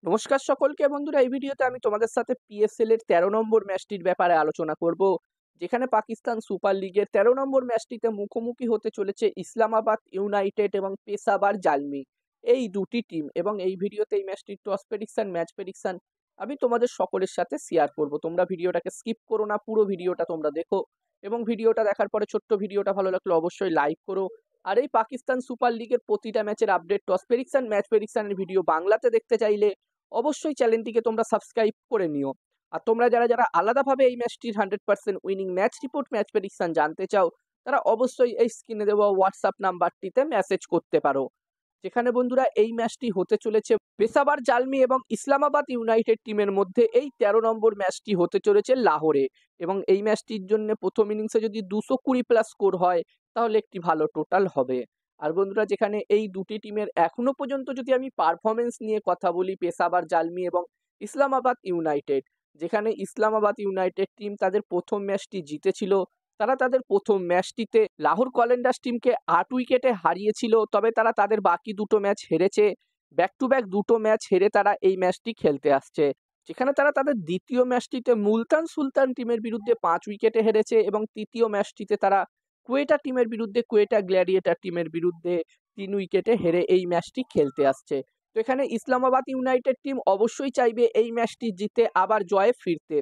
নমস্কার সকলকে বন্ধুরা, এই ভিডিওতে আমি তোমাদের সাথে পিএসএল এর ১৩ নম্বর ম্যাচটির ব্যাপারে আলোচনা করব। যেখানে পাকিস্তান সুপার লিগের ১৩ নম্বর ম্যাচটিতে মুখোমুখি হতে চলেছে ইসলামাবাদ ইউনাইটেড এবং পেশাবার জালমি, এই দুটি টিম। এবং এই ভিডিওতে এই ম্যাচটির টস প্রেডিকশন, ম্যাচ প্রেডিকশন আমি তোমাদের সকলের সাথে শেয়ার করব। তোমরা ভিডিওটাকে স্কিপ করো না, পুরো ভিডিওটা তোমরা দেখো। এবং ভিডিওটা দেখার পরে ছোট্ট ভিডিওটা ভালো লাগলে অবশ্যই লাইক করো। আর এই পাকিস্তান সুপার লিগের প্রতিটা ম্যাচের আপডেট, টস প্রেডিকশন, ম্যাচ প্রেডিকশনের ভিডিও বাংলাতে দেখতে চাইলে অবশ্যই চ্যানেলটিকে তোমরা সাবস্ক্রাইব করে নিও। আর তোমরা যারা যারা আলাদাভাবে এই ম্যাচটির 100% winning match report, match prediction জানতে চাও, তারা অবশ্যই এই স্ক্রিনে দেওয়া হোয়াটসঅ্যাপ নাম্বারটিতে মেসেজ করতে পারো। যেখানে বন্ধুরা এই ম্যাচটি হতে চলেছে পেশাবার জালমি এবং ইসলামাবাদ ইউনাইটেড টিমের মধ্যে। এই ১৩ নম্বর ম্যাচটি হতে চলেছে লাহোরে। এবং এই ম্যাচটির জন্য প্রথম ইনিংসে যদি ২২০+ স্কোর হয় তাহলে একটি ভালো টোটাল হবে। আর বন্ধুরা, যেখানে এই দুটি টিমের এখনো পর্যন্ত যদি আমি পারফরমেন্স নিয়ে কথা বলি, পেশাবার জালমি এবং ইসলামাবাদ ইউনাইটেড, যেখানে ইসলামাবাদ ইউনাইটেড টিম তাদের প্রথম ম্যাচটি জিতেছিল। তারা তাদের প্রথম ম্যাচটিতে লাহোর কল্যান্ডার্স টিমকে ৮ উইকেটে হারিয়েছিল। তবে তারা তাদের বাকি দুটো ম্যাচ হেরেছে। ব্যাক টু ব্যাক দুটো ম্যাচ হেরে তারা এই ম্যাচটি খেলতে আসছে। যেখানে তারা তাদের দ্বিতীয় ম্যাচটিতে মুলতান সুলতান টিমের বিরুদ্ধে ৫ উইকেটে হেরেছে এবং তৃতীয় ম্যাচটিতে তারা কোয়েটা টিমের বিরুদ্ধে, কোয়েটা গ্ল্যাডিয়েটার টিমের বিরুদ্ধে ৩ উইকেটে হেরে এই ম্যাচটি খেলতে আসছে। তো এখানে ইসলামাবাদ ইউনাইটেড টিম অবশ্যই চাইবে এই ম্যাচটি জিতে আবার জয়ে ফিরতে।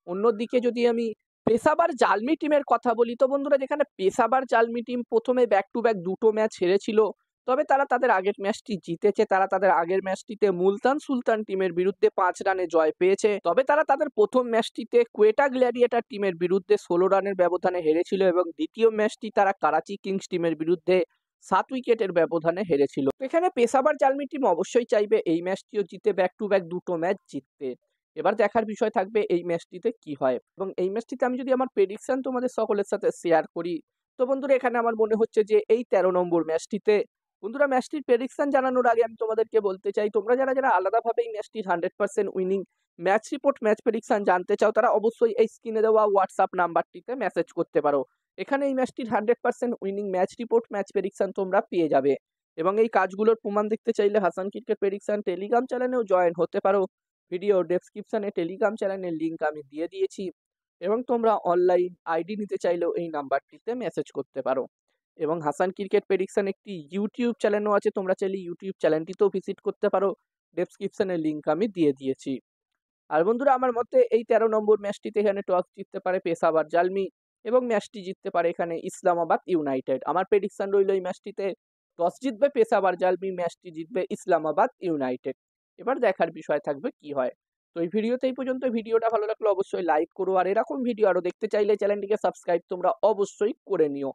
অন্যদিকে যদি আমি পেশাবার জালমি টিমের কথা বলি, তো বন্ধুরা, যেখানে পেশাবার জালমি টিম প্রথমে ব্যাক টু ব্যাক দুটো ম্যাচ হেরেছিল, তবে তারা তাদের আগের ম্যাচটি জিতেছে। তারা তাদের আগের ম্যাচটিতে মুলতান সুলতান টিমের বিরুদ্ধে ৫ রানে জয় পেয়েছে। তবে তারা তাদের প্রথম ম্যাচটিতে কোয়েটা গ্ল্যাডিয়েটার টিমের বিরুদ্ধে ১৬ রানের ব্যবধানে হেরেছিল এবং দ্বিতীয় ম্যাচটি তারা করাচি কিংস টিমের বিরুদ্ধে ৭ উইকেটের ব্যবধানে হেরেছিল। এখানে পেশাবার জালমি টিম অবশ্যই চাইবে এই ম্যাচটিও জিতে ব্যাক টু ব্যাক দুটো ম্যাচ জিততে। এবার দেখার বিষয় থাকবে এই ম্যাচটিতে কি হয়। এবং এই ম্যাচটিতে আমি যদি আমার প্রেডিকশন তোমাদের সকলের সাথে শেয়ার করি, তো বন্ধুরা, এখানে আমার মনে হচ্ছে যে এই ১৩ নম্বর ম্যাচটিতে, বন্ধুরা, ম্যাচটির প্রেডিকশন জানানোর আগে আমি তোমাদেরকে বলতে চাই, তোমরা যারা যারা আলাদাভাবে এই ম্যাচটির 100% winning match report, match prediction জানতে চাও, তারা অবশ্যই এই স্ক্রিনে দেওয়া হোয়াটসঅ্যাপ নাম্বারটিতে মেসেজ করতে পারো। এখানে এই ম্যাচটির 100% winning match report, match prediction তোমরা পেয়ে যাবে। এবং এই কাজগুলোর প্রমাণ দেখতে চাইলে হাসান ক্রিকেট প্রেডিকশন টেলিগ্রাম চ্যানেলেও জয়েন হতে পারো। ভিডিও ডেসক্রিপশনে টেলিগ্রাম চ্যানেলের লিঙ্ক আমি দিয়ে দিয়েছি। এবং তোমরা অনলাইন আইডি নিতে চাইলেও এই নাম্বারটিতে মেসেজ করতে পারো। এবং হাসান ক্রিকেট প্রেডিকশন একটি ইউটিউব চ্যানেলও আছে, তোমরা চাইলে ইউটিউব চ্যানেলটিতেও ভিজিট করতে পারো। ডেসক্রিপশনের লিঙ্ক আমি দিয়ে দিয়েছি। আর বন্ধুরা, আমার মতে এই ১৩ নম্বর ম্যাচটিতে এখানে টস জিততে পারে পেশাবার জালমি এবং ম্যাচটি জিততে পারে এখানে ইসলামাবাদ ইউনাইটেড। আমার প্রেডিকশন রইল এই ম্যাচটিতে টস জিতবে পেশাবার জালমি, ম্যাচটি জিতবে ইসলামাবাদ ইউনাইটেড। এবার দেখার বিষয় থাকবে কি হয়। তো এই ভিডিওতে এই পর্যন্ত। ভিডিওটা ভালো লাগলে অবশ্যই লাইক করো। আর এরকম ভিডিও আরো দেখতে চাইলে চ্যানেলটিকে সাবস্ক্রাইব তোমরা অবশ্যই করে নিও।